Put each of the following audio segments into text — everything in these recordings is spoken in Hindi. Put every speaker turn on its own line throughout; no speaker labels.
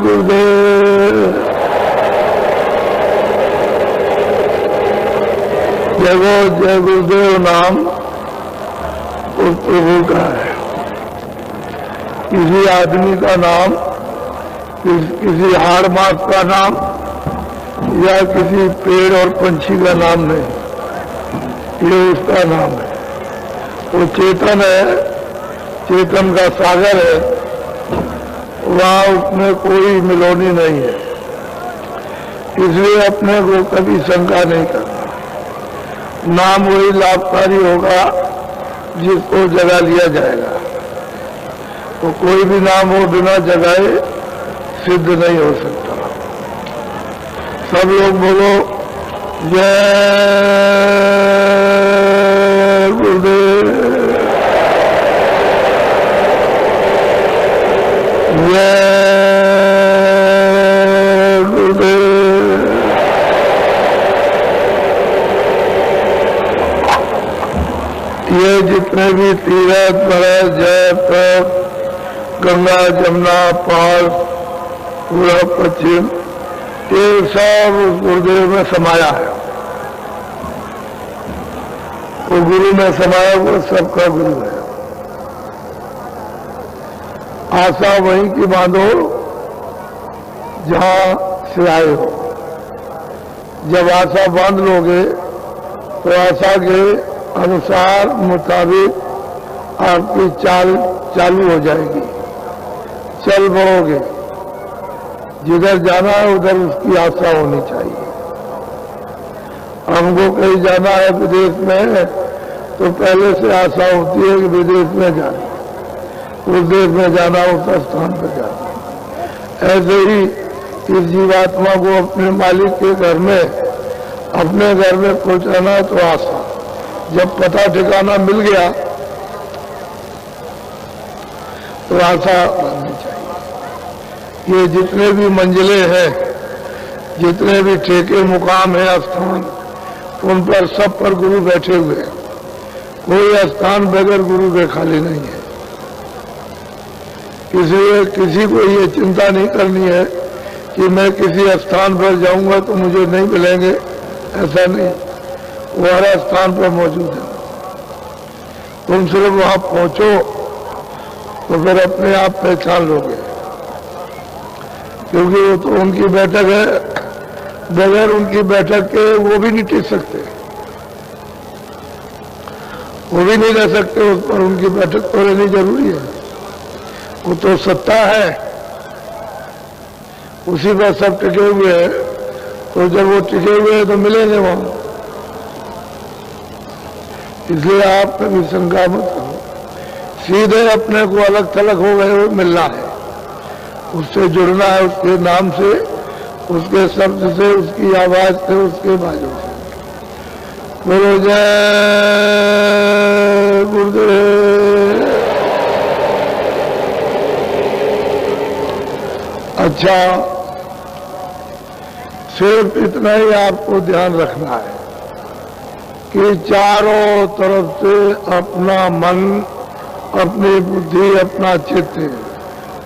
गुरुदेव। जय गुरुदेव नाम उस प्रभु का है। किसी आदमी का नाम, किसी हाड़ मास का नाम या किसी पेड़ और पंछी का नाम नहीं, ये उसका नाम है। वो चेतन है, चेतन का सागर है, वहाँ उसमें कोई मिलोनी नहीं है, इसलिए अपने को कभी शंका नहीं करना। नाम वही लाभकारी होगा जिसको जगा लिया जाएगा। तो कोई भी नाम हो बिना जगाए सिद्ध नहीं हो सकता। सब लोग बोलो जय गुरुदेव, जय गुरुदेव। ये जितने भी तीर्थ भरत जयपुर गंगा जमुना पार पूरा पश्चिम, ये सब उस गुरुदेव में समाया है। वो गुरु में समाया, वो सबका गुरु है। आशा वहीं की बांधो जहां से आए हो। जब आशा बांध लोगे तो आशा के अनुसार मुताबिक आपकी चाल चालू हो जाएगी, चल बढ़ोगे। जिधर जाना है उधर उसकी आशा होनी चाहिए। हमको कहीं जाना है विदेश में तो पहले से आशा होती है कि विदेश में जाना, उस देश में जाना, उस स्थान पर जाना। ऐसे ही इस जीवात्मा को अपने मालिक के घर में, अपने घर में पहुंचाना है तो आशा। जब पता ठिकाना मिल गया तो आशा बननी चाहिए। ये जितने भी मंजिलें हैं, जितने भी ठेके मुकाम है, स्थान, उन पर सब पर गुरु बैठे हुए हैं। कोई स्थान बगैर गुरु के खाली नहीं है। इसलिए किसी को ये चिंता नहीं करनी है कि मैं किसी स्थान पर जाऊंगा तो मुझे नहीं मिलेंगे, ऐसा नहीं। वो हर स्थान पर मौजूद है। तुम सिर्फ वहां पहुंचो तो फिर अपने आप पहचान लोगे, क्योंकि वो तो उनकी बैठक है, बगैर उनकी बैठक के वो भी नहीं टिक सकते, वो भी नहीं रह सकते उस पर। उनकी बैठक तो रहनी जरूरी है। वो तो सत्ता है, उसी पर सब टिके हुए हैं। तो जब वो टिके हुए हैं तो मिलेंगे वहां। इसलिए आप कभी शंका मत करो, सीधे अपने को अलग थलग हो गए हो मिलना है, उससे जुड़ना है, उसके नाम से, उसके शब्द से, उसकी आवाज से, उसके बाजू से। बोलो जय गुरुदेव। अच्छा, सिर्फ इतना ही आपको ध्यान रखना है कि चारों तरफ से अपना मन, अपनी बुद्धि, अपना चित्त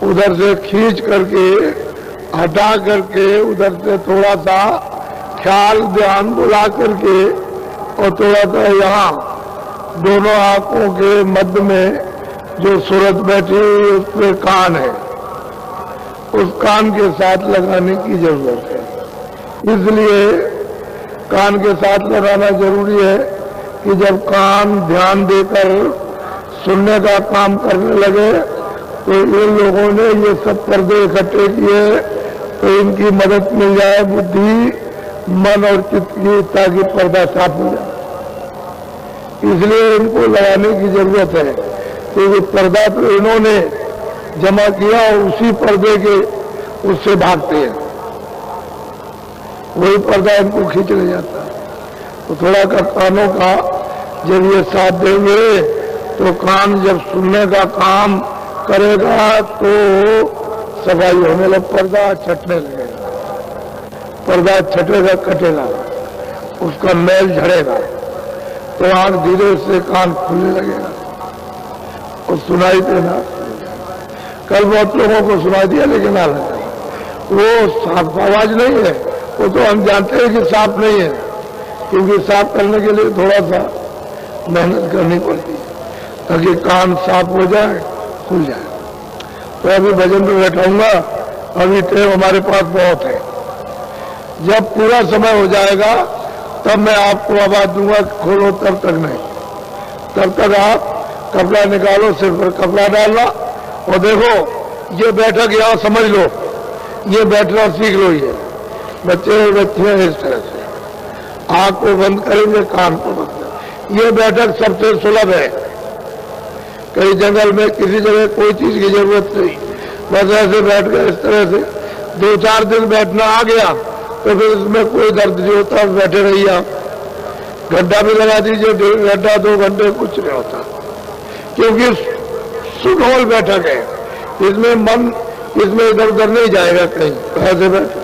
उधर से खींच करके, हटा करके, उधर से थोड़ा सा ख्याल ध्यान बुला करके, और थोड़ा सा यहाँ दोनों आंखों के मध्य में जो सूरत बैठी हुई उसमें कान है, उस कान के साथ लगाने की जरूरत है। इसलिए कान के साथ लगाना जरूरी है कि जब कान ध्यान देकर सुनने का काम करने लगे तो इन लोगों ने ये सब पर्दे इकट्ठे किए तो इनकी मदद मिल जाए, बुद्धि, मन और चित्त की, ताकि पर्दा साफ हो जाए। इसलिए इनको लगाने की जरूरत है, क्योंकि पर्दा तो इन्होंने जमा किया और उसी पर्दे के उससे भागते हैं, वही पर्दा इनको खींच ले जाता है। तो थोड़ा का कानों का जब ये साथ देंगे तो कान जब सुनने का काम करेगा तो सफाई होने लग, पर्दा छटने लगेगा, पर्दा छटेगा, कटेगा, उसका मैल झड़ेगा, तो आंख धीरे से कान खुलने लगेगा और सुनाई देना। कल बहुत लोगों को सुना दिया लेकिन अलग, वो साफ आवाज नहीं है, वो तो हम जानते हैं कि साफ नहीं है, क्योंकि साफ करने के लिए थोड़ा सा मेहनत करनी पड़ती है ताकि कान साफ हो जाए, खुल जाए। तो अभी भजन में बैठाऊंगा, अभी टाइम हमारे पास बहुत है। जब पूरा समय हो जाएगा तब मैं आपको आवाज दूंगा, खोलो, तब तक नहीं। तब तक आप कपड़ा निकालो, सिर पर कपड़ा डालना, और देखो ये बैठक यहाँ समझ लो, ये बैठना सीख लो। ये बच्चे इस तरह से आंख को बंद करेंगे, कान को बंद करेंगे। ये बैठक सबसे सुलभ है, कहीं जंगल में किसी जगह कोई चीज की जरूरत नहीं, बस ऐसे बैठ गए इस तरह से। 2-4 दिन बैठना आ गया तो फिर इसमें कोई दर्द नहीं होता, बैठे रहिए आप। घंटा भी लगा दीजिए, 1.5 घंटा 2 घंटे, कुछ नहीं होता, क्योंकि सुडौल बैठक है। इसमें मन इसमें इधर उधर नहीं जाएगा कहीं। ऐसे बैठे,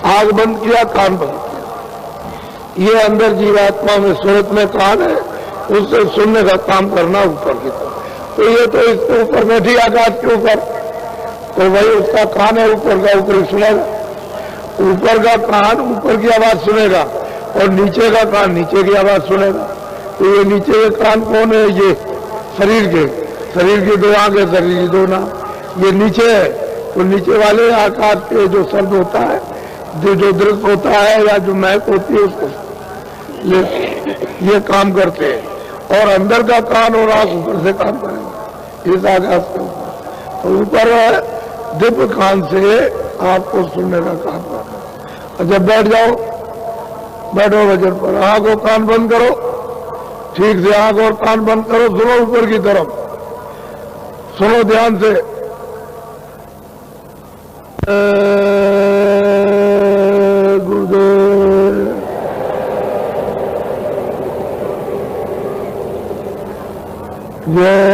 आग बंद किया, कान बंद किया। ये अंदर जीवात्मा में, सूरत में कान है, उससे सुनने का काम करना ऊपर की तरफ। तो ये तो इसके ऊपर बैठी आकाश के ऊपर, तो वही उसका कान है ऊपर का, ऊपर सुनेगा। ऊपर का कान ऊपर की आवाज सुनेगा और नीचे का कान नीचे की आवाज सुनेगा। तो ये नीचे के कान कौन है? ये शरीर की 2 आंखें, शरीर की 2 नाक, ये नीचे है। तो नीचे वाले आकाश के जो शब्द होता है, जो दृश्य होता है या जो महक होती है, उसको ये काम करते हैं। और अंदर का कान और आंख ऊपर से काम करेंगे, इस आकाश के ऊपर। तो ऊपर दिव्य कान से आपको सुनने का काम करना। जब बैठ जाओ, बैठो वजन पर, आंख और कान बंद करो, ठीक से आंख और कान बंद करो, सुनो ऊपर की तरफ, सुनो ध्यान से। गुरुदेव जय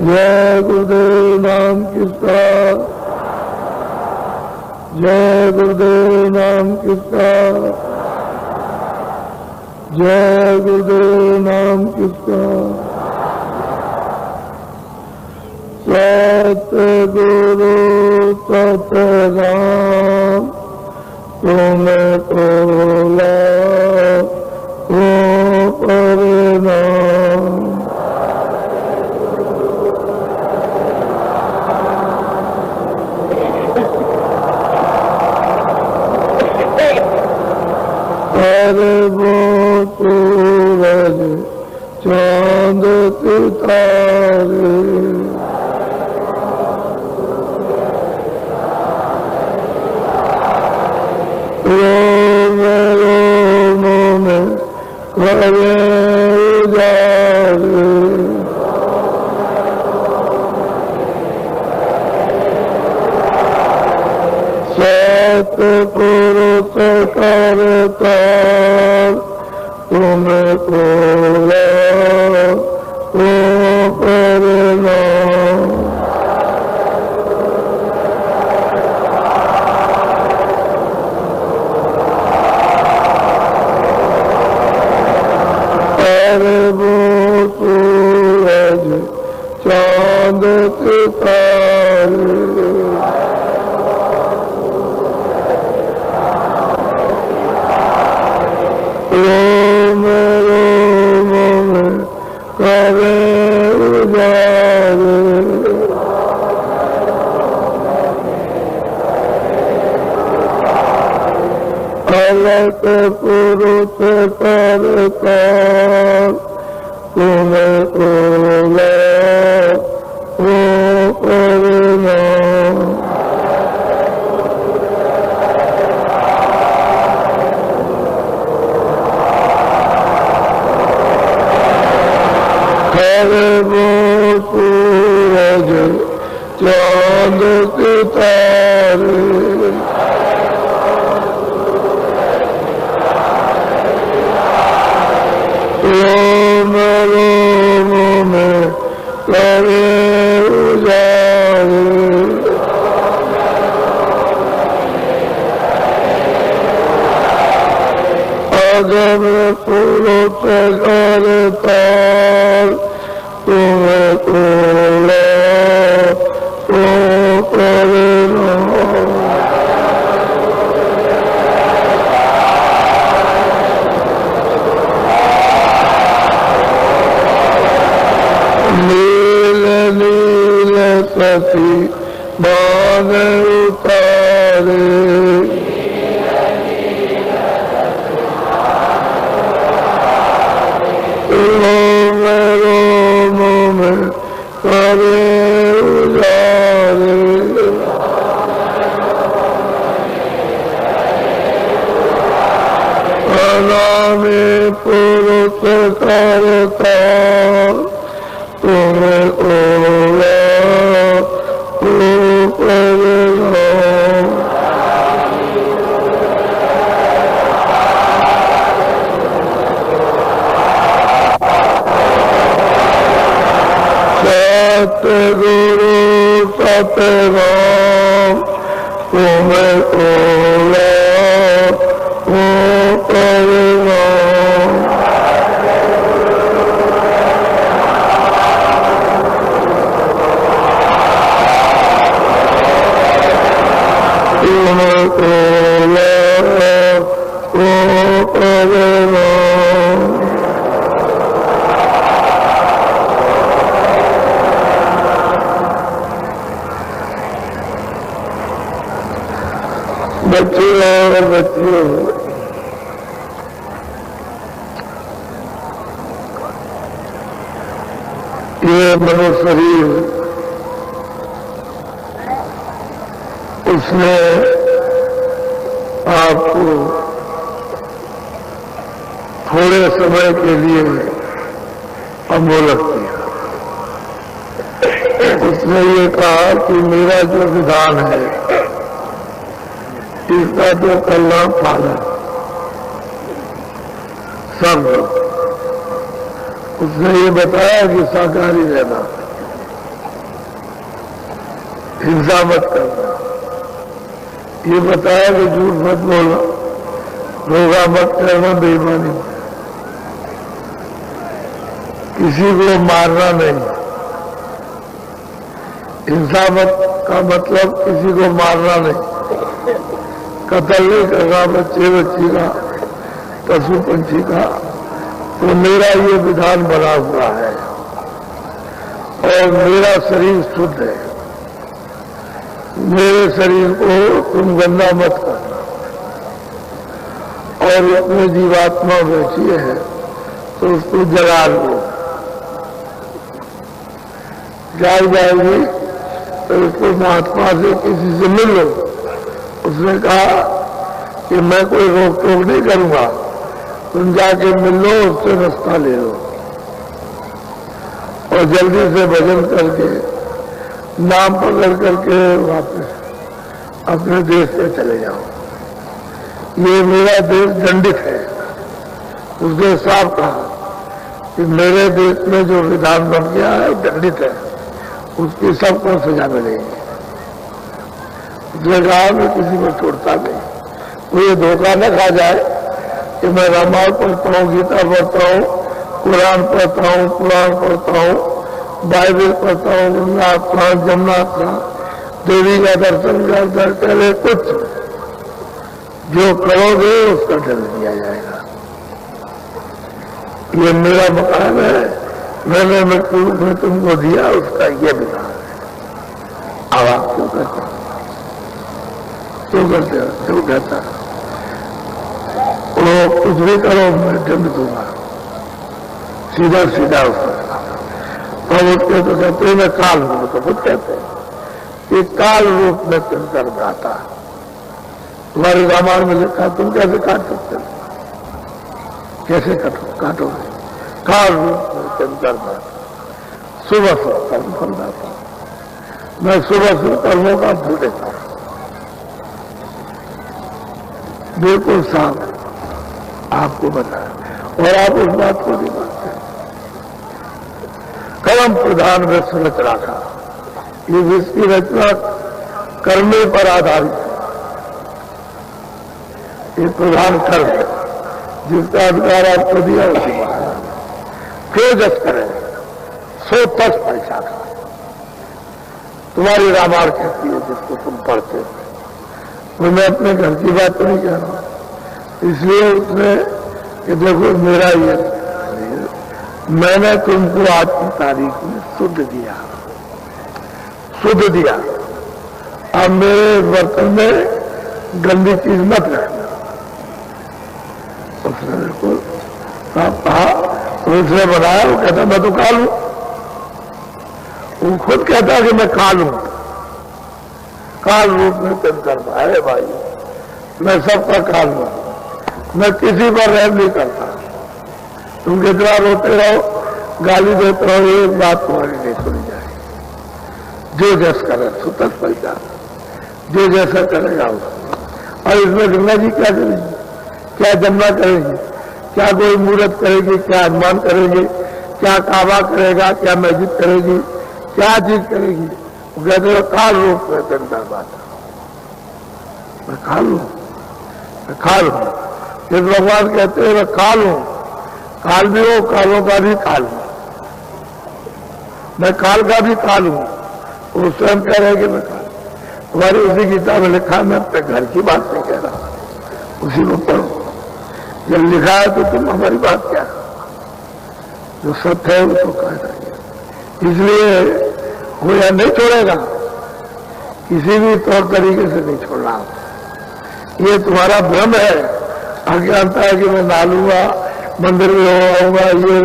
जय गुरुदेव, नाम किसका? जय गुरुदेव, नाम किसका? जय गुरुदेव, नाम किसका? सतगुरु सतराम तुमको लाखों प्रणाम। वो सूरज चांद सितारे रोम रोम में करे उजारे, सतपुरुष करता तुमको लाखों प्रणाम। अरे वो सूरज चांद सितारे रोम रोम में करे उजारे, अलग पुरुष करता तुमको लाखों प्रणाम। वो सूरज चांद सितारे रोम रोम में करे उजारे, सागर तोड़ो सागर तार तुम्हें तोड़ो तो करना नील नील सती बान उतारे रोम में करे उजारे में पुरुष करता तुम्हें ओला सतगुरु सतराम तुम्हें ओला ओ परिणाम तुम्हें ओला ओ परिणाम बच्चे और बच्चियों ये मनुष्य शरीर उसने आपको थोड़े समय के लिए अमोलक किया। उसने ये कहा कि मेरा जो विधान है इसका तो कल्याण पालन सब। उसने ये बताया कि शाकाहारी रहना, हिंसा मत करना, ये बताया कि झूठ मत बोलना, धोखा मत करना, बेईमानी मत, किसी को मारना नहीं। हिंसा मत का मतलब किसी को मारना नहीं, कत्ल नहीं करना बच्चे बच्ची का, पशु पंछी का। तो मेरा ये विधान बना हुआ है और मेरा शरीर शुद्ध है। मेरे शरीर को तुम गंदा मत करना। और अपने जीवात्मा बैठी है तो उसको जला लो, जाग जाएगी तो उसको महात्मा से किसी से मिल लो। उसने कहा कि मैं कोई रोक टोक नहीं करूंगा, तुम जाके मिल लो, उससे रास्ता ले लो और जल्दी से भजन करके नाम पकड़ करके वापस अपने देश से चले जाओ। ये मेरा देश दंडित है। उसने साफ कहा कि मेरे देश में जो विधान बन गया है दंडित है, उसकी सबको सजा मिलेगी। उसने कहा मैं किसी को छोड़ता नहीं। वो ये धोखा न खा जाए कि मैं रामायण पढ़ता हूँ, गीता पढ़ता हूँ, कुरान पढ़ता हूँ, पुराण पढ़ता हूँ, बाइबल पढ़ता हूँ, गंगा स्नान, जमुना स्नान, देवी का दर्शन करता, पहले कुछ जो करोगे उसका दंड दिया जाएगा। ये मेरा मकान है, मैंने मृत्यु में तुमको दिया, उसका ये विधान है। अब आप क्यों करते हो? क्यों करते हो? क्यों कहता है वो कुछ भी करो मैं दंड दूंगा, सीधा सीधा उसका। और उसके तो कहते हैं मैं काल हूं, तो खुद कहते हैं कि काल रूप में चंकर भ्राता। तुम्हारे रामायण में लिखा, तुम कैसे काट सकते हो? कैसे काटोगे? काल रूप में चंकर भ्राता, सुबह से कर्म फल जाता। मैं सुबह से कर्मों का फल देता हूं, बिल्कुल साफ आपको बताया। और आप उस बात को नहीं मानते। कर्म प्रधान विश्व रचना का, ये विश्व की रचना कर्मे पर आधारित है। ये प्रधान कर्म जिसका अधिकार आपको दिया उसी बाहर क्यों जस करें 110 पैसा का। तुम्हारी रामायण कहती है जिसको तुम पढ़ते हो। मैं अपने घर की बात तो नहीं कह रहा हूं, इसलिए उसने कि देखो मेरा ये मैंने तुमको आज की तारीख में शुद्ध दिया, अब मेरे बर्तन में गंदी चीज मत रखना। उसने बिल्कुल कहा, उसने बनाया, वो कहता मैं तो खा लूं, वो खुद कहता कि मैं खा लूं, काल रूप में तुम करता है भाई, मैं सबका काल लूं, मैं किसी पर रहम नहीं करता। तुम कितना रोते रहो, गाली देते रहो, एक बात तुम्हारी नहीं सुनी जाएगी। जो जैसा करे सुतत पैसा, जो जैसा करेगा उसको। और इसमें गंगा जी क्या करेगी, क्या जमुना करेगी, क्या कोई मूर्त करेगी, क्या हनुमान करेगी, क्या काबा करेगा, क्या मस्जिद करेगी, क्या चीज करेगी। वो कहते हो काल रूप में चंदा बात, मैं खा लूं, मैं खा लूं। फिर भगवान कहते हैं मैं खा लूं, काल भी हो, कालों का भी काल हूं, मैं काल का भी काल हूं। वो स्वयं कह रहे कि मैं काल। तुम्हारी उसी गीता में लिखा, मैं अपने घर की बात नहीं कह रहा, उसी को पढ़ो। जब लिखा है तो तुम हमारी बात क्या, जो सत्य है वो तो कह रही। इसलिए वो यह नहीं छोड़ेगा, किसी भी तौर तरीके से नहीं छोड़ना। ये तुम्हारा भ्रम है, अज्ञानता है कि मैं नहालूंगा, मंदिर में आऊंगा, ये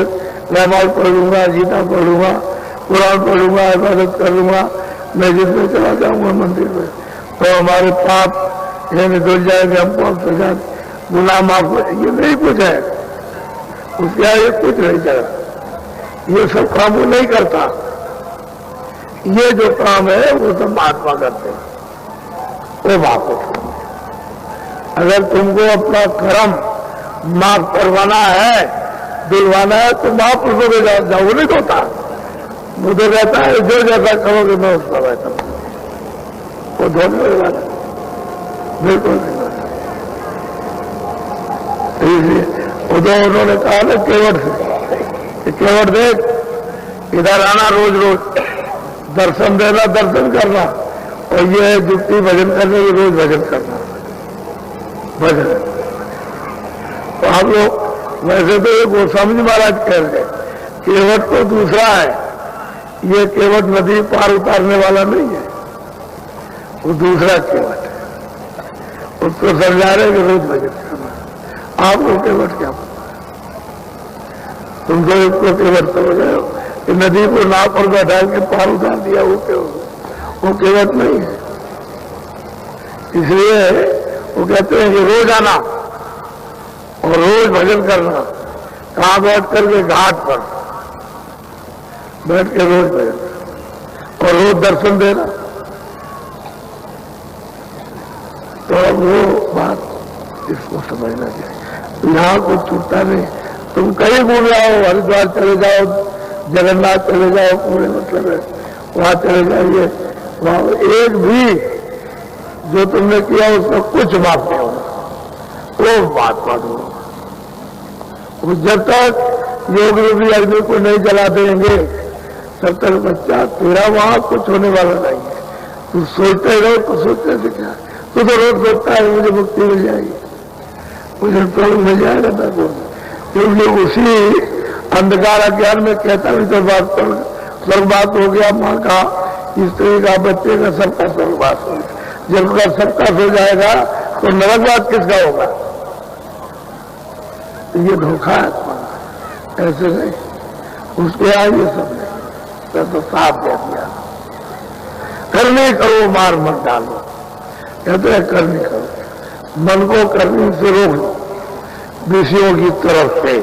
रामायण पढ़ लूंगा, गीता पढ़ लूंगा, कुरान पढ़ूंगा, इबादत कर लूंगा, मस्जिद में चला जाऊंगा, मंदिर में, तो हमारे पाप यानी धुल जाएंगे, हमको हम सजा गुनाह माफ हो। ये नहीं कुछ है, उसके आगे कुछ नहीं चला। ये सब काम वो नहीं करता, ये जो काम है वो सब महात्मा करते हैं, वो बाप। अगर तुमको अपना कर्म माफ करवाना है, दिलवाना है, तो महापुरुषों के जाओ, वो नहीं होता। वो तो कहता है जो जैसा करोगे मैं उसका वैसा, वो धोने वाला बिल्कुल नहीं होता। वो तो उन्होंने कहा ना केवट से, केवट देख इधर आना, रोज रोज दर्शन देना, दर्शन करना, और ये जुक्ति भजन करने की, रोज भजन करना, भजन। तो आप लोग वैसे तो ये गोस्वामी महाराज कह रहे, केवट तो दूसरा है, ये केवट नदी पार उतारने वाला नहीं है, वो दूसरा केवट है। उसको समझा रहे कि रोज भजन करना। आपको केवट क्या पता, तुम तो इसको केवट समझ रहे हो कि नदी को नाव पर बैठा के पार उतार दिया, वो केवट नहीं है। इसलिए वो कहते हैं कि रोज आना और रोज भजन करना। कहाँ बैठ करके, घाट पर बैठ के रोज भजन और रोज दर्शन देना। तो अब वो बात इसको समझना चाहिए। तो यहाँ कुछ छूटता नहीं, तुम कहीं घूम जाओ, हरिद्वार चले जाओ, जगन्नाथ चले जाओ, पूरे मतलब है वहां चले जाइए, वहां एक भी जो तुमने किया उसका कुछ माफ नहीं होगा, वो बात होगा। जब तक योग रूपी अग्नि को नहीं जला देंगे, तब तक बच्चा तेरा वहां कुछ होने वाला नहीं है। तू सोचते रहो, तो सोचते से क्या, तू तो रोज सोचता है मुझे मुक्ति मिल जाएगी, मुझे प्रभु मिल जाएगा था, क्योंकि उसी अंधकार अज्ञान में कहता भी तो बात स्वर्गवास हो गया, माँ का, स्त्री का, बच्चे का, सबका स्वर्गवास हो गया। जब का सबका हो जाएगा तो नरकवास किसका होगा? ये धोखा है, ऐसे नहीं, उसके आगे सब नहीं, तो साफ कह दिया, करने करो मार मत डालो। कहते हैं करनी करो, मन को करने से रोक लो, विषयों की तरफ से,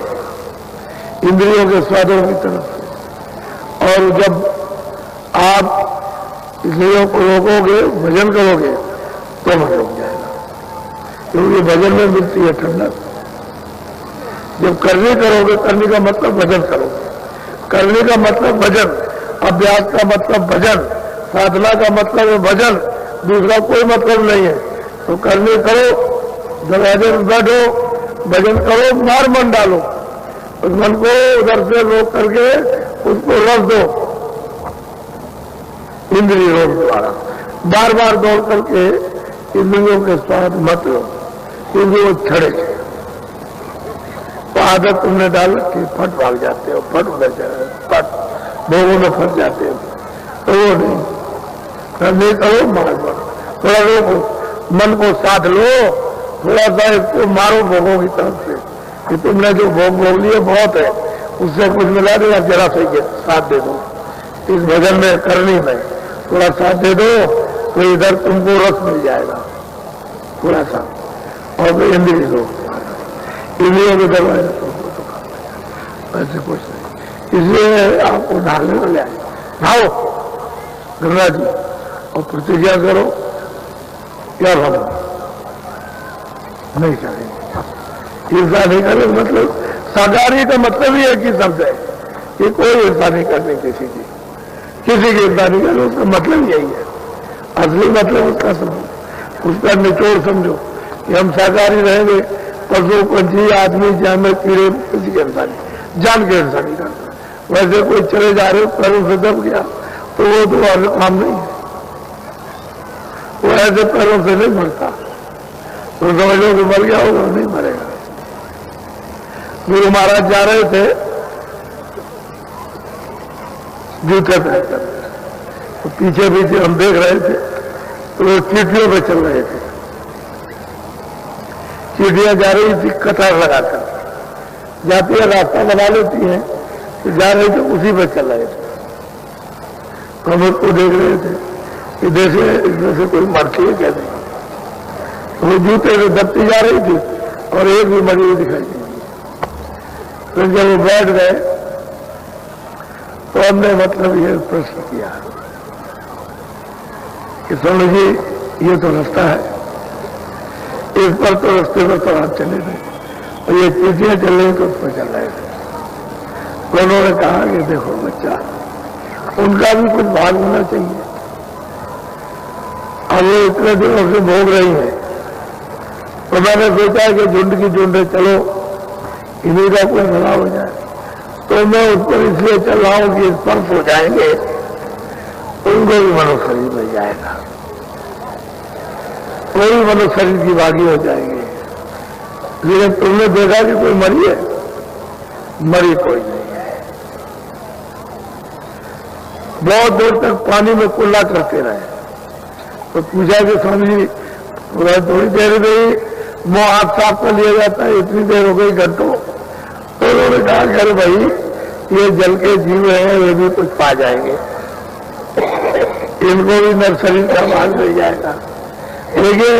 इंद्रियों के स्वादों की तरफ से। और जब आप इंद्रियों को रोकोगे, भजन करोगे, तो मन रुक जाएगा, क्योंकि भजन में मिलती है ठंडक। जब करने करोगे, करने का मतलब भजन करोगे, करने का मतलब भजन, अभ्यास का मतलब भजन, साधना का मतलब है भजन, दूसरा कोई मतलब नहीं है। तो करने करो, दरवाजे में बैठो, भजन करो, मार मन डालो, उस मन को उधर से रोक करके उसको रख दो इंद्रिय रोग द्वारा। बार बार दौड़ करके इंद्रियों के साथ मत लो, इंद्रियों छड़े तो आदत तुमने डाल रखी, फट भाग जाते हो, फट उधर जाए, फट भोगों में फंस जाते हो। तो वो नहीं करो, मार थोड़ा रोको, मन को साथ लो, थोड़ा सा इसको मारो भोगों की तरफ से कि तुमने जो भोग लिए बहुत है, उससे कुछ मिला नहीं, अब जरा से साथ दे दो, इस भजन में करनी में थोड़ा साथ दे दो तो इधर तुमको रस मिल जाएगा थोड़ा सा। और तो इंद्रिय लोग इंद्रियों के दरवाजे ऐसे कुछ नहीं, इसलिए आपको ढालने को ले आए, भाओ गंगा जी और प्रतिज्ञा करो क्या भाव नहीं करेंगे, ईर्षा नहीं करें। मतलब साकारी का मतलब ही एक ही शब्द है कि कोई ईर्षा नहीं करनी किसी की ईर्षा नहीं करनी, उसका मतलब यही है, असली मतलब उसका समझो, उसका निचोड़ समझो कि हम साकारी रहेंगे, पशु पंछी आदमी जानवर कीड़े किसी की ईर्षा नहीं, जान के ईर्षा नहीं करता। वैसे कोई चले जा रहे पैरों से दब गया तो वो तो और काम नहीं है, वो ऐसे पैरों से नहीं मरता, तो समझ लो कि मर गया होगा, नहीं मरेगा। गुरु महाराज जा रहे थे जूते पहनकर, तो पीछे पीछे हम देख रहे थे तो वो चीटियों पे चल रहे थे, चीटियां जा रही थी कतार लगाकर, जाती है रास्ता बना लेती हैं, तो जा रहे थे उसी पे चल रहे थे। हम उसको देख रहे थे कि जैसे इसमें से कोई मरती है कैसे, तो वो जूते से दबती जा रही थी और एक भी मरी हुई दिखाई दी। तो जब वो बैठ गए तो हमने मतलब ये प्रश्न किया कि स्वामी जी ये तो रास्ता है, इस पर तो रास्ते पर तो आप चले थे और ये चीटियां चल रही तो उस पर चल रहे थे। तो उन्होंने कहा कि देखो बच्चा, उनका भी कुछ भाग होना चाहिए, अब वो इतने दिनों से भोग रही है, तो मैंने सोचा कि झुंड की झुंड चलो इन्हीं का कोई भला हो जाए, तो मैं उस पर इसलिए चल रहा हूं कि स्पर्श हो जाएंगे, उनको भी मनुष्य शरीर मिल जाएगा, कोई मनुष्य शरीर की भागी हो जाएंगे। लेकिन तुमने देखा कि कोई मरी है? मरी कोई नहीं है। बहुत देर तक पानी में कुल्ला करते रहे, तो पूछा कि स्वामी जी पूरा थोड़ी देर गई, मुंह हाथ साफ कर लिया जाता है, इतनी देर हो गई घंटों। तो उन्होंने कहा कि अरे भाई ये जल के जीव हैं, ये भी कुछ पा जाएंगे, इनको भी नर शरीर का भाग मिल जाएगा। देखिए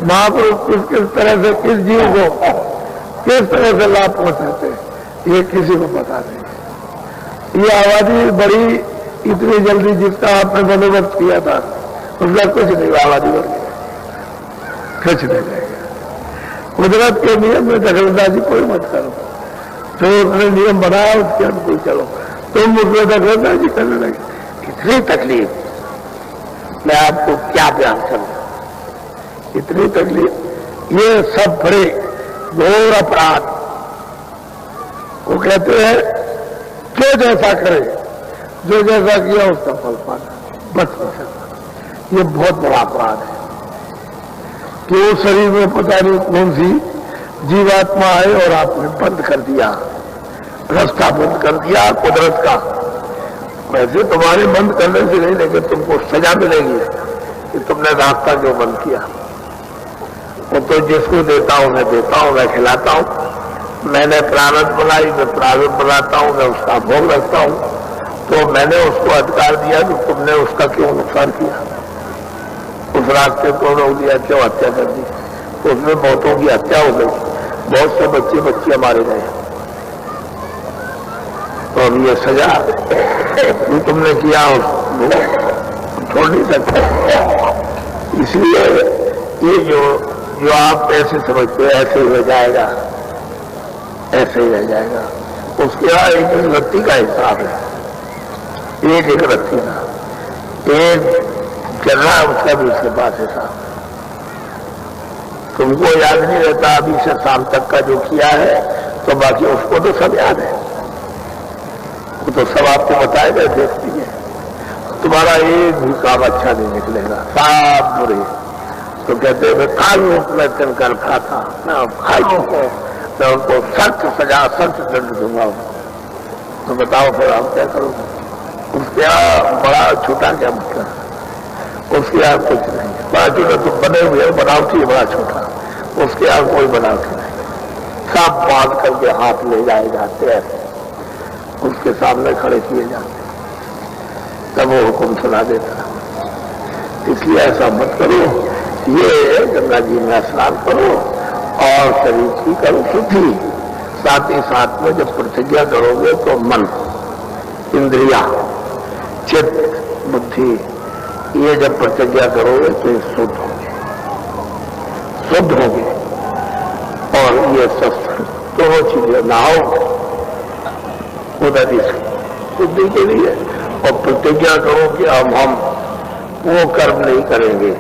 महापुरुष किस तरह से किस जीव को किस तरह से लाभ पहुंचाते हैं ये किसी को पता नहीं। ये आबादी बड़ी इतनी जल्दी जिसका आपने बंदोबस्त किया था उसका कुछ नहीं, आबादी बढ़ गई, कुछ नहीं रहेगा। कुदरत के नियम में दखलंदाजी कोई मत करो, जो उसने नियम बनाया उसके अनुकूल चलो, तुम उसमें दखलंदाजी करने लगे, इतनी तकलीफ मैं आपको क्या बयान करूं, इतनी तकलीफ। ये सब बड़े घोर अपराध वो कहते हैं जो जैसा करे, जो जैसा किया उसका फल पाना, बच नहीं सकता। ये बहुत बड़ा अपराध है कि उस शरीर में पता नहीं कौन सी जीवात्मा है और आपने बंद कर दिया, रास्ता बंद कर दिया कुदरत का। वैसे तुम्हारे बंद करने से नहीं, लेकिन तुमको सजा मिलेगी कि तुमने रास्ता जो बंद किया। वो तो जिसको देता हूं मैं देता हूं, मैं खिलाता हूं, मैंने प्रारब्ध बनाई, मैं प्रारब्ध बनाता हूं, मैं उसका भोग रखता हूं, तो मैंने उसको अधिकार दिया कि तुमने उसका क्यों नुकसान किया, उस रास्ते को रोक दिया, क्यों हत्या कर दी, तो उसमें बहुतों की हत्या हो गई, बहुत से बच्चे बच्चियां मारे गए। तो अब ये सजा जो तुमने किया छोड़ नहीं सकते। इसलिए ये जो आप ऐसे समझते हैं ऐसे ही रह जाएगा, ऐसे ही रह जाएगा। उसके यहाँ एक रत्ती का हिसाब है, एक रत्ती का एक जर्रा उसका भी उसके पास हिसाब।
तुमको याद नहीं रहता अभी से शाम तक का जो किया है, तो बाकी उसको तो सब याद है, वो तो सब आपको बताएगा, देखती है। तुम्हारा एक भी काम अच्छा नहीं निकलेगा, सब बुरे। तो कहते मैं कालों में चलकर खाता, मैं कालों को मैं उनको सख्त सजा सख्त दंड दूंगा। तो बताओ फिर आप क्या करोगे? उसके यहाँ बड़ा छोटा क्या मतलब, उसके यहाँ कुछ नहीं। बाकी तो तुम बने हुए बनावटी है बड़ा छोटा, उसके यहाँ कोई बनावटी नहीं। सब बांध करके हाथ ले जाए जाते हैं, उसके सामने खड़े किए जाते, तब वो हुक्म सुना देता। इसलिए ऐसा मत करो, ये गंगा जी में स्नान करो और शरीर की करो शुद्धि। साथ ही साथ में जब प्रतिज्ञा करोगे तो मन, इंद्रिया, चित्त, बुद्धि, ये जब प्रतिज्ञा करोगे तो ये शुद्ध होंगे, शुद्ध होंगे। और ये शस्त्र दोनों चीजें नहाओ उदय शुद्धि के लिए, और प्रतिज्ञा करो कि अब हम वो कर्म नहीं करेंगे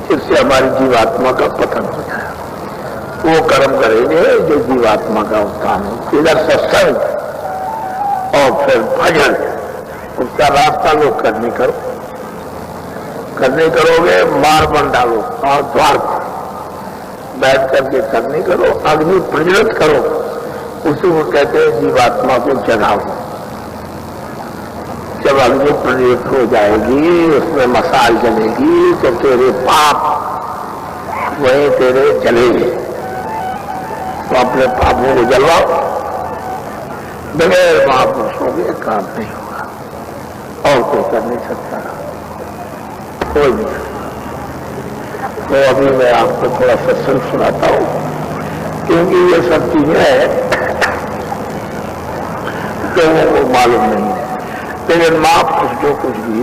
जिससे हमारी जीवात्मा का पतन हो जाए, वो कर्म करेंगे जो जीवात्मा का उत्थान हो। इधर सत्संग और फिर भजन, उसका रास्ता लोग करने करो, करने करोगे मार बन डालो और द्वार बैठ करके करने करो, अग्नि प्रज्वलित करो, उसी को कहते हैं जीवात्मा को जगाओ। जब अग्नि प्रज्वलित हो जाएगी, उसमें मसाल जलेगी, तो तेरे पाप वहीं तेरे जलेंगे। तो अपने पापों को जलवाओ, बगैर महापुरुषों के काम नहीं होगा, और कोई कर नहीं सकता, कोई नहीं। तो अभी मैं आपको थोड़ा सत्संग सुनाता हूं, क्योंकि ये सब चीजें लोगों को मालूम नहीं है। लेकिन महापुरुष जो कुछ भी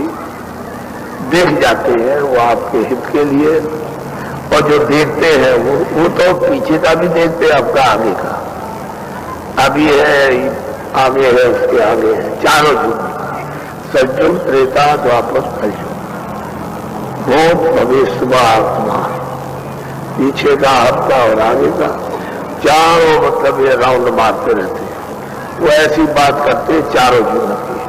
देख जाते हैं वो आपके हित के लिए, और जो देखते हैं वो तो पीछे का भी देखते हैं, आपका आगे का। अभी है आगे है, उसके आगे है, चारों युग, सज्जुग, त्रेता, द्वापर, कलयुग, भूत, भविष्य, वर्तमान, पीछे का, आपका और आगे का, चारों मतलब ये राउंड मारते रहते हैं। वो ऐसी बात करते हैं चारों युगों की,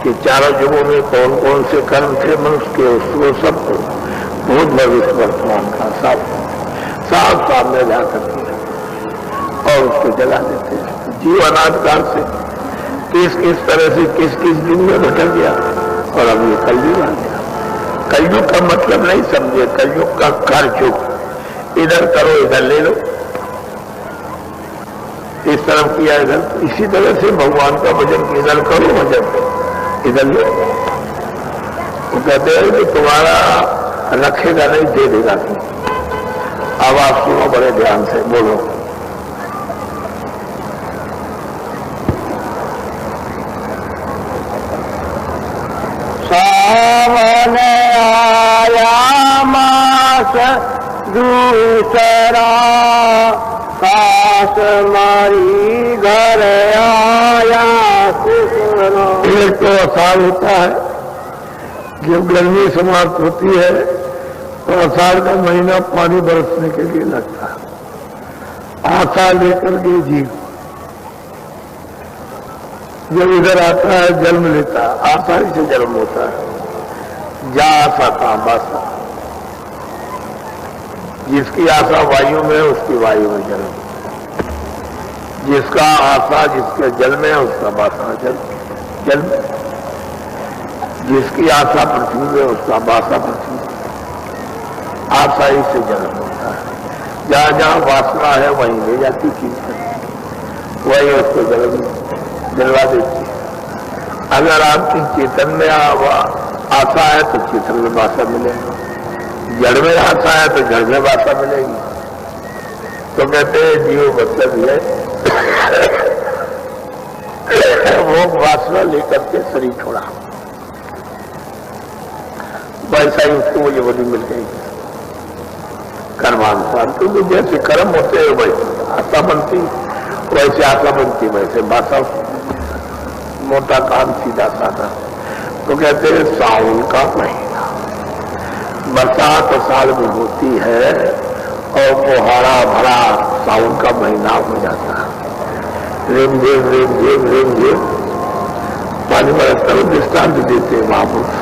कि चारों युगों में कौन कौन से कर्म थे मनुष्य के, उसको सब भूत, भविष्य, वर्तमान का साफ सामने जा करते हैं और उसको जला देते हैं। जीवनाद काल से किस किस तरह से किस किस दिन में भटक गया, और अब ये कलयुग आ गया। कलयुग का मतलब नहीं समझे, कलयुग का कर्जुग, इधर करो इधर ले लो, इस तरफ किया इधर। इसी तरह से भगवान का भजन इधर करो, भजन इधर लो। वो कहते हैं कि तुम्हारा रखेगा नहीं, दे देगा। अब आप सुनो बड़े ध्यान से, बोलो।
सावन आया मास दूसरा, सास मारी घर आया सुसरा।
एक तो आषाढ़ होता है, जब गर्मी समाप्त होती है तो आषाढ़ का महीना पानी बरसने के लिए लगता है। आशा लेकर के जीव जब इधर आता है जन्म लेता है, आशा ही से जन्म होता है। जा आशा का बासा, जिसकी आशा वायु में उसकी वायु में जन्म, जिसका आशा जिसके जल में है उसका बासा जल में, जिसकी आशा पृथ्वी में उसका बासा पृथ्वी। आशा ही से जन्म होता है। जहां जहां वासना है वहीं ले जाती चीज, वही उसको जलवा देती है। अगर आपकी चेतन में आशा है तो चेतन में वासा मिलेगी, जड़ में आशा है तो जड़ में वासा मिलेगी। तो कहते हैं जीव मतलब ये वो वासना लेकर के शरीर छोड़ा, वैसा ही उसको ये बड़ी मिल गई कर्मानुसार। क्योंकि जैसे कर्म होते हैं वैसे आशा बनती, वैसे आशा बनती वैसे वासा, मोटा काम सीधा साधा। तो कहते हैं सावन का महीना,
बरसात तो साल में होती है और वो हरा भरा सावन का महीना हो जाता है। रिम झिम रिम झिम रिम झिम पानी बरसता है। दृष्टांत देते हैं महापुरुष,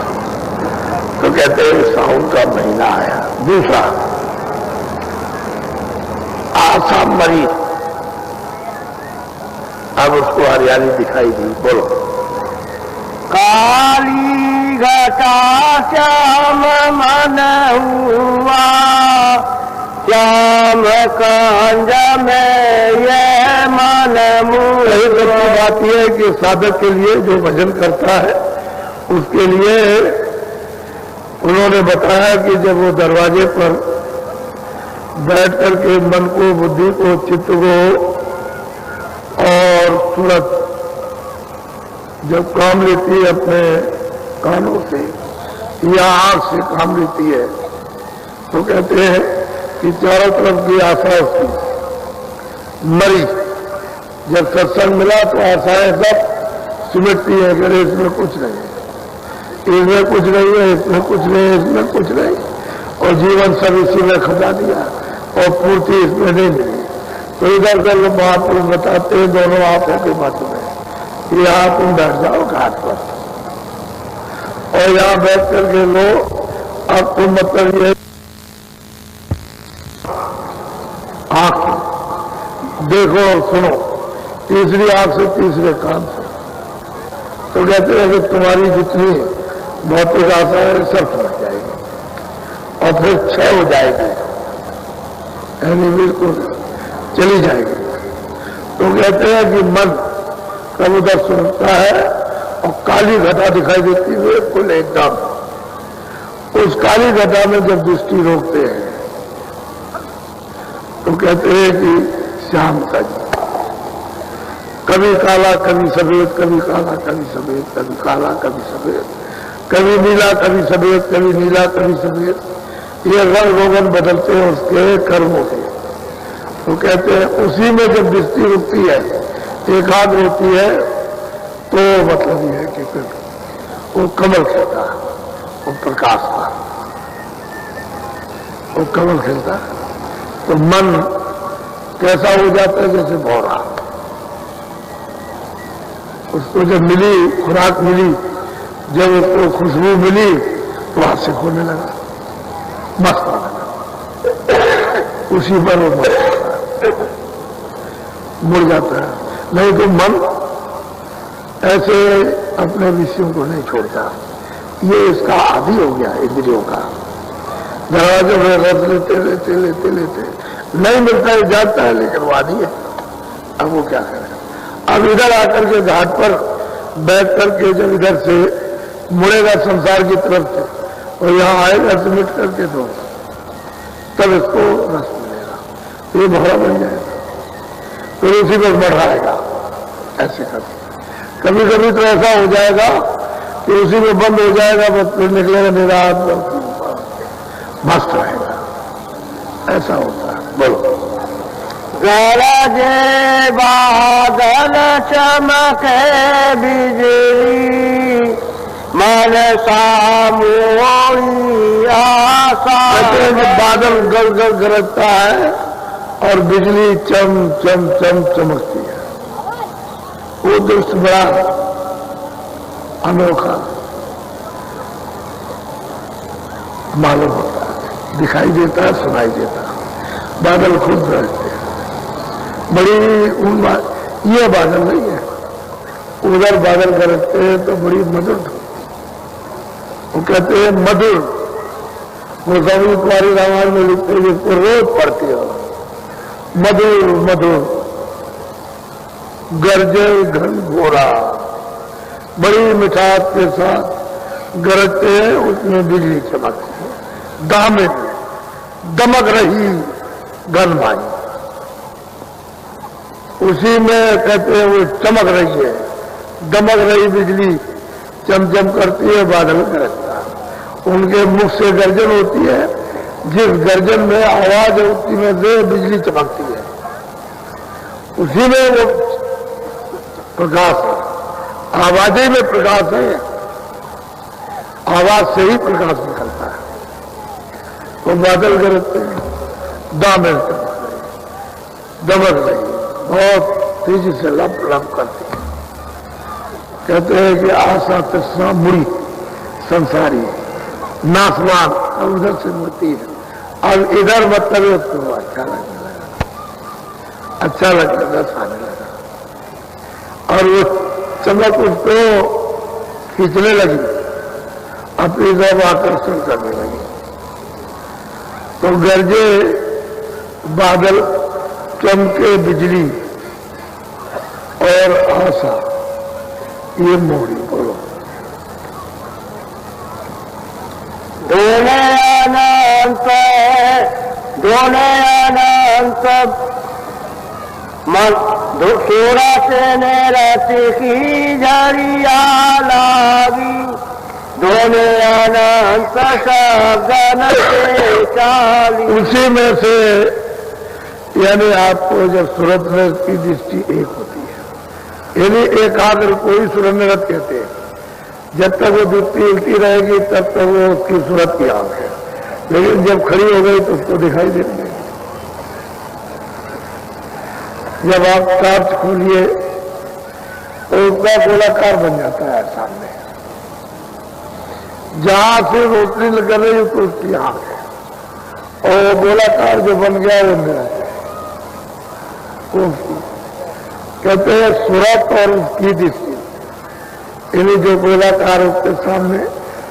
तो कहते हैं सावन का महीना आया। दूसरा आसाम मरी, अब उसको हरियाली दिखाई दी। बोलो।
काली घटा श्याम मन हुआ, श्याम कंज में ये मन मुआ।
बात यह है कि साधक के लिए जो भजन करता है उसके लिए उन्होंने बताया कि जब वो दरवाजे पर बैठ करके मन को, बुद्धि को, चित्त को और सूरत जब काम लेती है अपने कानों से या आंख से काम लेती है, तो कहते हैं कि चारों तरफ की आशा उसकी मरी। जब सत्संग मिला तो आशाएं सब सिमटती है कि इसमें कुछ नहीं है, इसमें कुछ नहीं है, इसमें कुछ नहीं है, इसमें कुछ नहीं, और जीवन सब इसी में खपा दिया और पूर्ति इसमें नहीं मिली। तो इधर उधर महापुरुष बताते हैं दोनों आंखों के मध्य में, यहाँ तुम बैठ जाओ घाट पर और यहाँ बैठ करके लो। अब तुम मतलब ये आंख देखो और सुनो, तीसरी आंख से तीसरे कान से। तो कहते हैं कि तुम्हारी जितनी भौतिक आशा है सब समझ जाएगी और फिर क्षय हो जाएगी, यानी बिल्कुल चली जाएगी। तो कहते हैं कि मन कब उधर सुनता है और काली घटा दिखाई देती है बिल्कुल एकदम। उस काली घटा में जब दृष्टि रोकते हैं तो कहते हैं कि श्याम सज, कभी काला कभी सफेद, कभी काला कभी सफेद, कभी काला कभी सफेद, कभी नीला कभी सफेद, कभी नीला कभी सफेद। ये रंग रोगन बदलते हैं उसके कर्मों के। तो कहते हैं उसी में जब दृष्टि रुकती है, एकाग्र होती है, तो मतलब ये है कि फिर वो कमल खिलता है, वो प्रकाश का वो कमल खिलता है। तो मन कैसा हो जाता है जैसे भौरा। उसको जब मिली खुराक मिली, जब उसको खुशबू मिली तो हाथ से खोने लगा, मस्त होने लगा, उसी पर वो मुड़ जाता है। नहीं तो मन ऐसे अपने विषयों को नहीं छोड़ता, ये इसका आदि हो गया इंद्रियों का। दरवाजे में रस लेते लेते लेते लेते नहीं मिलता है, जाता है, लेकिन वो आदि है। अब वो क्या करे। अब इधर आकर के घाट पर बैठ करके जब इधर से मुड़ेगा संसार की तरफ से और यहाँ आएगा सिमट करके, तो तब इसको रस मिलेगा, ये भौरा बन जाएगा, फिर उसी पर बढ़ाएगा। ऐसे करके कभी कभी तो ऐसा हो जाएगा कि उसी में बंद हो जाएगा, बस फिर निकलेगा निराश, मस्त रहेगा। ऐसा होता है। बोलो।
गरजे बादल चमके बिजली, मन सामोई आशा।
बादल गल गल गरजता है और बिजली चम चम चम चमकती है। वो दृश्य बड़ा अनोखा मालूम होता है, दिखाई देता है, सुनाई देता है। बादल खुद गरजते हैं, बड़ी ये बादल नहीं है, उधर बादल गरजते हैं तो बड़ी मधुर, वो कहते हैं मधुर। वो स्वामी कुमारी रामायण में लिखते हैं, जिसको रोज पढ़ती हो, मधुर मधुर गरजे घन घोरा, बड़ी मिठास के साथ गरजते हैं, उसमें बिजली चमकती है, दामे दमक रही घन भाई, उसी में कहते हैं वो चमक रही है, दमक रही बिजली चमचम करती है, बादल गरजता है। उनके मुख से गर्जन होती है, जिस गर्जन में आवाज है उसी में से बिजली चमकती है, उसी में वो प्रकाश है। आवाज में प्रकाश है, आवाज से ही प्रकाश निकलता है। तो बादल गरजते हैं, दामें दमक रही, बहुत तेजी से लप लप करती है। कहते हैं कि आशा तृष्णा मुड़ी संसारी नासमान अब उधर से मुड़ती है, अब इधर मतलब उसको अच्छा लगने लगा, अच्छा लगने रस आने लगा, और वो चमक उसको खींचने लगी, अपनी तरफ आकर्षण करने लगी। तो गरजे बादल, चमके बिजली और आशा, ये मोड़ी बोलो।
दोने अनंत सूरा से रति की झरिया लागी, दोने अनंत शब्दन से चाली।
उसी में से यानी आपको जब सूरत में की दृष्टि एक होती है, यानी एकाग्र कोई सूरत नृत्य कहते हैं, जब तक वो दृष्टि हिलती रहेगी तब तक वो उसकी सूरत की आंख है, लेकिन जब खड़ी हो गई तो उसको दिखाई देने लगी। जब आप टॉर्च खोलिए तो उसका गोलाकार बन जाता है सामने, जहां से रोशनी लग रही है तो उसकी आंख है, और गोलाकार जो बन गया वो मेरा है। कहते हैं सूरत और उसकी दृष्टि, यानी जो गोलाकार उसके सामने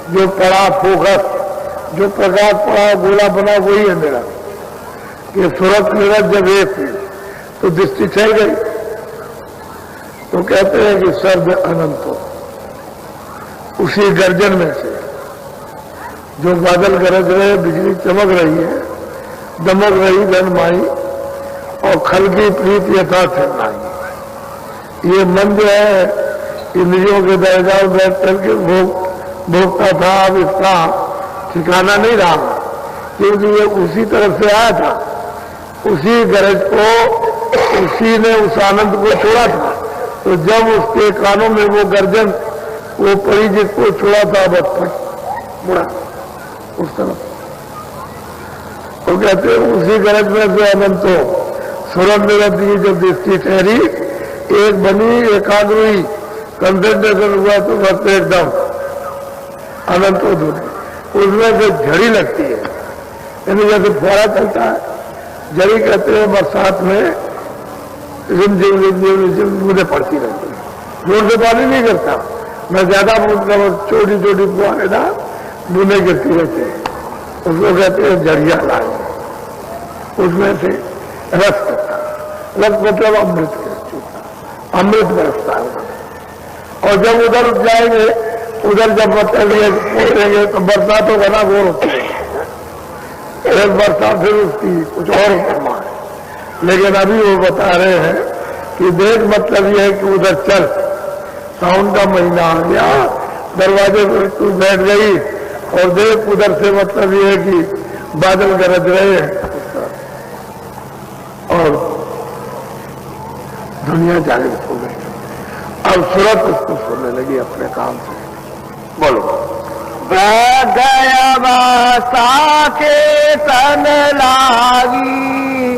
जो पड़ा फोकस, जो प्रकाश पड़ा गोला बना वही है मेरा। ये सूरत मेरा जब एक हुई तो दृष्टि छह गई। तो कहते हैं कि शब्द अनंत हो, उसी गर्जन में से जो बादल गरज रहे, बिजली चमक रही है, दमक रही धनमाई, और खल की प्रीत यथार्थ नहीं। ये मन जो है इंद्रियों के दरगाह बैठ करके भोगता था, अब इसका ठिकाना नहीं रहा, क्योंकि ये उसी तरफ से आया था, उसी गरज को, उसी ने उस आनंद को छोड़ा था। तो जब उसके कानों में वो गर्जन वो पड़ी जिसको छोड़ा था, बस मुड़ा उस तरफ। तो कहते हैं उसी गरज में से अनंत हो, सूरत निरंतर की जब दृष्टि ठहरी, एक बनी, एकाग्र हुई, कंसंट्रेशन हुआ तो बस एकदम अनंत हो दूर, उसमें से झड़ी लगती है, यानी जैसे फुहारा चलता है, झड़ी कहते हैं बरसात में रिमझिम रिमझिम रिमझिम बूंदें पड़ती रहती है, जोर से पानी नहीं गिरता, मैं ज्यादा बूंद छोटी छोटी फुहारेदार बूंदें गिरती रहती है, उसको कहते हैं झड़िया लाए। उसमें से रस करता, रस मतलब अमृत के, अमृत बरसता है। और जब उधर जाएंगे, उधर जब मतलब ये पहुंचेंगे तो बरसातों का ना घोर होती है, एक बरसात फिर उसकी कुछ और फरमा है। लेकिन अभी वो बता रहे हैं कि देख मतलब ये है कि उधर चल, सावन का महीना आ गया, दरवाजे पर तू बैठ गई और देख उधर से मतलब ये है कि बादल गरज रहे हैं और दुनिया जागृत हो गई। अब सूरत उसको सुनने लगी अपने काम से। बोलो।
गया के तन लागी,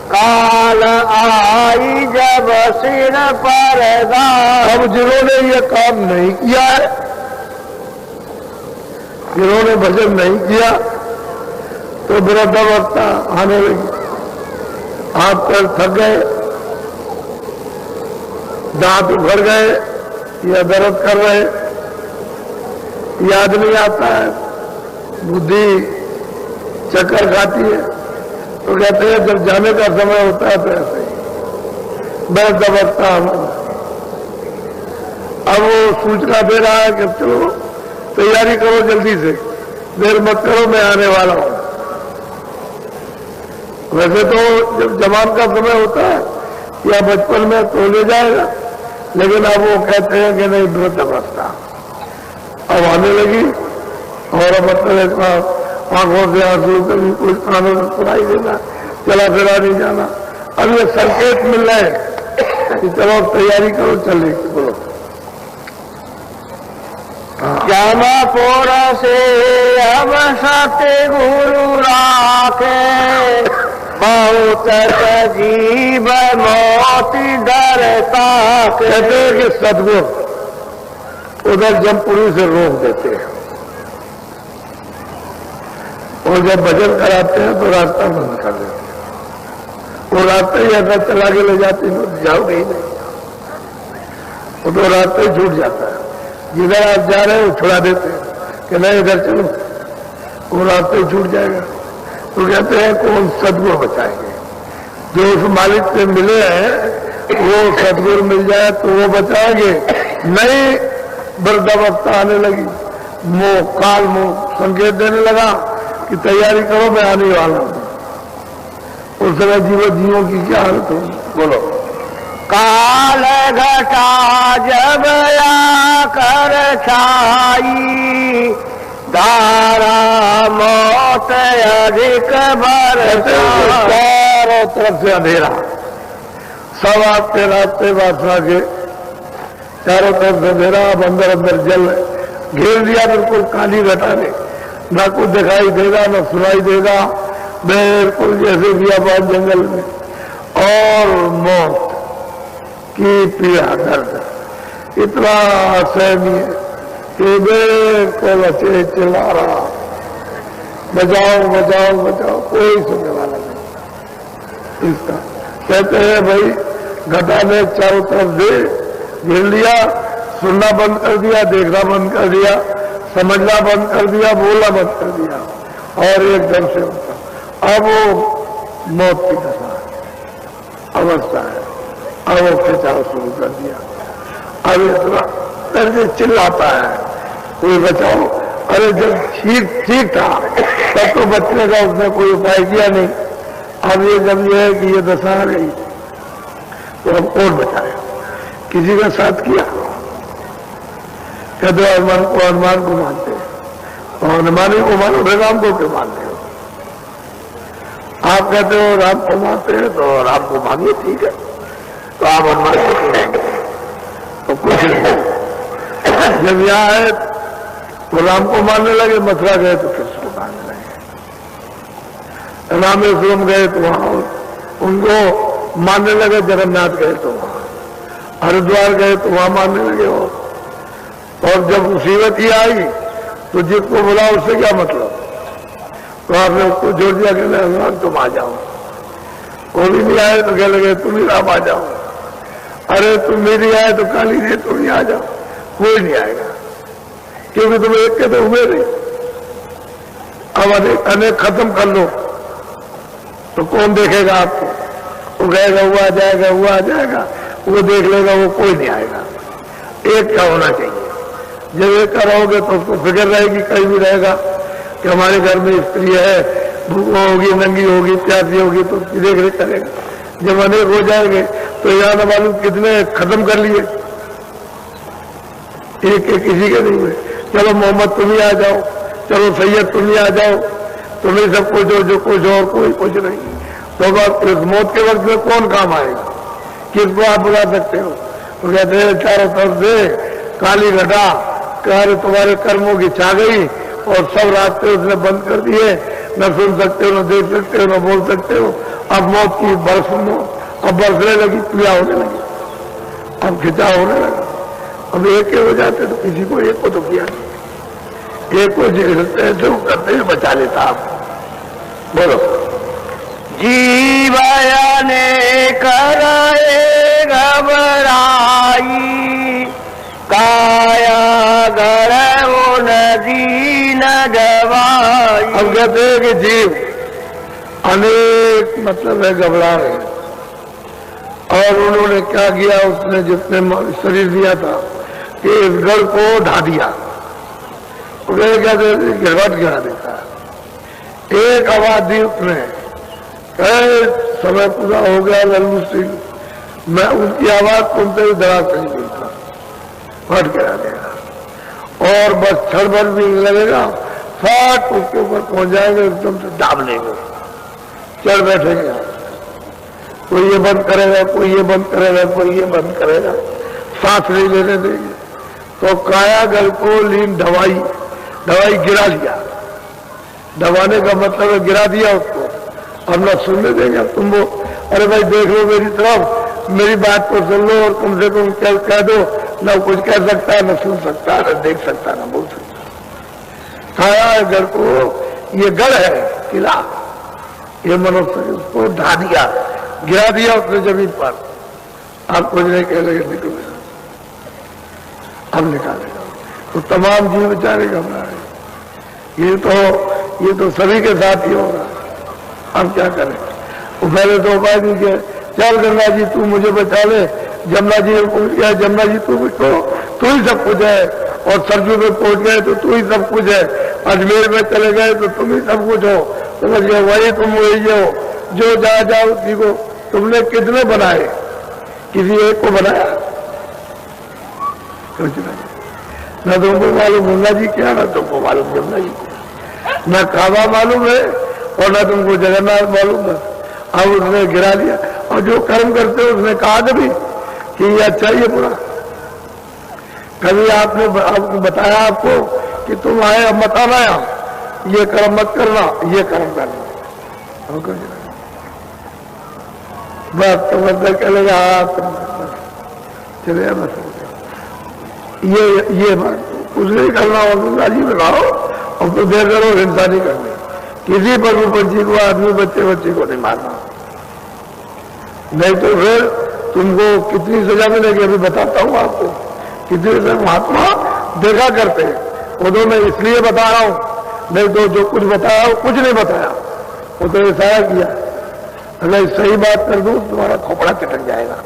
काल आई जब सिर पर गा।
अब जिन्होंने ये काम नहीं किया है, जिन्होंने भजन नहीं किया, तो वृद्धावस्था आने लगी, हाथ पैर थक गए, दांत उभर गए या दर्द कर रहे, याद नहीं आता है, बुद्धि चक्कर खाती है। तो कहते हैं जब जाने का समय होता है तो ऐसे ही वृद्धावस्था। अब वो सूचना दे रहा है कि चलो तैयारी करो, जल्दी से देर मत करो, मैं आने वाला हूं। वैसे तो जब जवान का समय होता है या बचपन में तो ले जाएगा, लेकिन अब वो कहते हैं कि नहीं, वृद्धावस्था अब आने लगी और मतलब आंखों से आंसू, कभी कुछ कानों में सुनाई देना, चला फिरा नहीं जाना। अब ये संकेत मिल रहे कि चलो तैयारी करो, चले। बोलो।
जमपुर से अब सतगुरु राखे, बहुत जीव मोती डरता।
कहते हैं कि सदगुरु उधर जमपुरी से रोक देते हैं और जब भजन कराते हैं तो रास्ता बंद कर देते हैं। वो रास्ते ही ऐसा चला के ले जाते हैं, जाओगे ही नहीं, वो तो रास्ते ही छूट जाता है। जिधर आप जा रहे हो छुड़ा देते हैं कि नहीं इधर चलो, वो रास्ते ही छूट जाएगा। तो कहते हैं कौन सदगुरु बचाएंगे? जो उस मालिक से मिले हैं वो सदगुरु मिल जाए तो वो बचाएंगे। नहीं वृद्धावस्था आने लगी, मोह काल मोह संकेत देने लगा कि तैयारी करो मैं आने वाला हूं, उस समय जीवों की क्या हालत होगी? बोलो।
काल घटा जब आकर छाई, धारा मौत अधिक बरसाई।
चारों तरफ से अंधेरा, सब आपके रास्ते वासना के चारों तरफ से अंधेरा, अब अंदर अंदर जल घेर दिया बिल्कुल काली घटा ने, ना कुछ दिखाई देगा ना सुनाई देगा, बिल्कुल जैसे बियाबान जंगल में। और मौत की पीड़ा दर्द इतना असहनीय कि बिल्कुल अच्छे चिल्ला रहा, बचाओ बचाओ बचाओ, कोई सुनने वाला नहीं इसका। कहते हैं भाई घटा ने चारों तरफ से घेर लिया, सुनना बंद कर दिया, देखना बंद कर दिया, समझना बंद कर दिया, बोलना बंद कर दिया, और एकदम से होता। अब वो मौत की दशा अवस्था है, अब वो खिंचाव शुरू कर दिया। अब इतना करके चिल्लाता है कोई बचाओ। अरे जब ठीक था तब तो बचने का उसने कोई उपाय किया नहीं, अब ये जब ये है कि ये दशा आ गई तो अब कौन बचाएगा? किसी का साथ किया? कहते हनुमान को मानते हैं, और हनुमान को मानो, राम को क्यों मानते हो? आप कहते हो राम को मानते हैं तो राम को मानिए, ठीक है, तो आप हनुमान को क्यों मानते हैं? तो कुछ नहीं, जब यहाँ आए तो राम को मानने लगे, मथुरा गए तो कृष्ण को मानने लगे, रामेश्वरम गए तो वहां उनको मानने लगे, जगन्नाथ गए तो वहां, हरिद्वार गए तो वहां मानने लगे। और जब मुसीबत ही आई तो जिसको बुला उससे क्या मतलब? तो आपने उसको जोड़ दिया कि हनुमान तुम आ जाओ, वो भी नहीं आए तो कह लगे तुम ही राम आ जाओ, अरे तुम मेरी आए तो काली जी तुम ही आ जाओ, कोई नहीं आएगा क्योंकि तुम एक के तो हुए नहीं। अब अनेक खत्म कर लो तो कौन देखेगा आपको? वो कहेगा वो आ जाएगा, वो आ जाएगा, वो देख लेगा, वो कोई नहीं आएगा। एक का होना चाहिए। जब एक का रहोगे तो उसको फिक्र रहेगी, कहीं भी रहेगा कि हमारे घर में स्त्री है, भूखा होगी, नंगी होगी, प्यासी होगी, तो उसकी देख रेख करेगा। जब अनेक हो जाएंगे तो यहाँ न मालूम कितने खत्म कर लिए, एक किसी के नहीं हुए। चलो मोहम्मद तुम ही आ जाओ, चलो सैयद तुम ही आ जाओ, तुम ही सब कुछ हो, जो कुछ और कोई कुछ नहीं। तो बस इस मौत के वक्त में कौन काम आएगा? किसको आप बुला सकते हो? तो कहते हैं चारों तरफ से काली घटा, कार्य तुम्हारे कर्मों की छा गई और सब रास्ते उसने बंद कर दिए, न सुन सकते हो, न देख सकते हो, न बोल सकते हो। अब मौत की अब बरसने लगी, पीड़ा होने लगी, अब खिंचाव होने लगा। अब एक हो जाते तो किसी को एक को तो किया नहीं, एक को ऐसे करते हुए बचा लेता। आप बोलो।
जीवने करे घबराई, काया गढ़ नदी न दवाई।
अब कहते हैं कि जीव अनेक मतलब है घबरा रहे, और उन्होंने क्या किया, उसने जितने शरीर दिया था कि इस गढ़ को ढा दिया। कहते गिरवट गिरा देता है। एक आवाज दी उसने, समय पूरा हो गया लल्लू सिंह, मैं उनकी आवाज सुनते ही दराज कहीं गई था, फट गिरा देगा और बस क्षण भर भी लगेगा, फट उसके ऊपर पहुंच जाएंगे, एकदम से दाब लेंगे, चढ़ बैठेंगे। कोई ये बंद करेगा, कोई ये बंद करेगा, कोई ये बंद करेगा, सांस नहीं लेने देंगे। तो कायागल को लीन दवाई गिरा लिया। दबाने का मतलब है गिरा दिया उसको। अब ना सुनने देंगे अब तुम वो, अरे भाई देख लो मेरी तरफ, मेरी बात को सुन लो और कम से कम कह दो, ना कुछ कह सकता है, ना सुन सकता है, ना देख सकता है, ना बोल सकता। कायागल को ये गढ़ है किला, ये मनुष्य उसको ढा दिया, गिरा दिया उसने जमीन पर। आप कुछ नहीं कह लगे निकलेगा, अब निकालेगा तो तमाम जीव बेचारे घबराए। ये तो सभी के साथ ही होगा। अब क्या करें? वो पहले तो उपाय नहीं किया, चल गंगा जी तू मुझे बचा ले। जमुना जी ने पूछ गया, जमुना जी तू ही सब कुछ है, और सरजू में पहुंच गए तो तू ही सब कुछ है, अजमेर में चले गए तो तुम ही सब कुछ हो। समझ गए वही तुम वही हो, जो जाओ उसी को। तुमने कितने बनाए? किसी एक को बनाया? कुछ नहीं। न तुमको मालूम गंगा जी क्या, न तुमको मालूम जमुना जी को, न काबा मालूम है और न तुमको जगन्नाथ मालूम है। अब उसने गिरा दिया, और जो कर्म करते उसने कहा कभी कि ये अच्छा ही है बुरा? कभी आपने बताया आपको कि तुम आए अब मत आना, ये कर्म मत करना, ये कर्म करना? बस तो मतलब चलेगा, चले बस ये बात कुछ नहीं करना हो, गंगा जी में लाओ और तो देर करो, हिंसा नहीं करनी, किसी पशु पंछी को, आदमी बच्चे को नहीं मारना, नहीं तो फिर तुमको कितनी सजा मिलेगी। अभी बताता हूं आपको कितनी सजा महात्मा देखा करते हैं। वो तो मैं इसलिए बता रहा हूं, नहीं तो जो कुछ बताया वो कुछ नहीं बताया, वो तो इशारा किया। अगर सही बात कर दूं तुम्हारा खोपड़ा चटक जाएगा।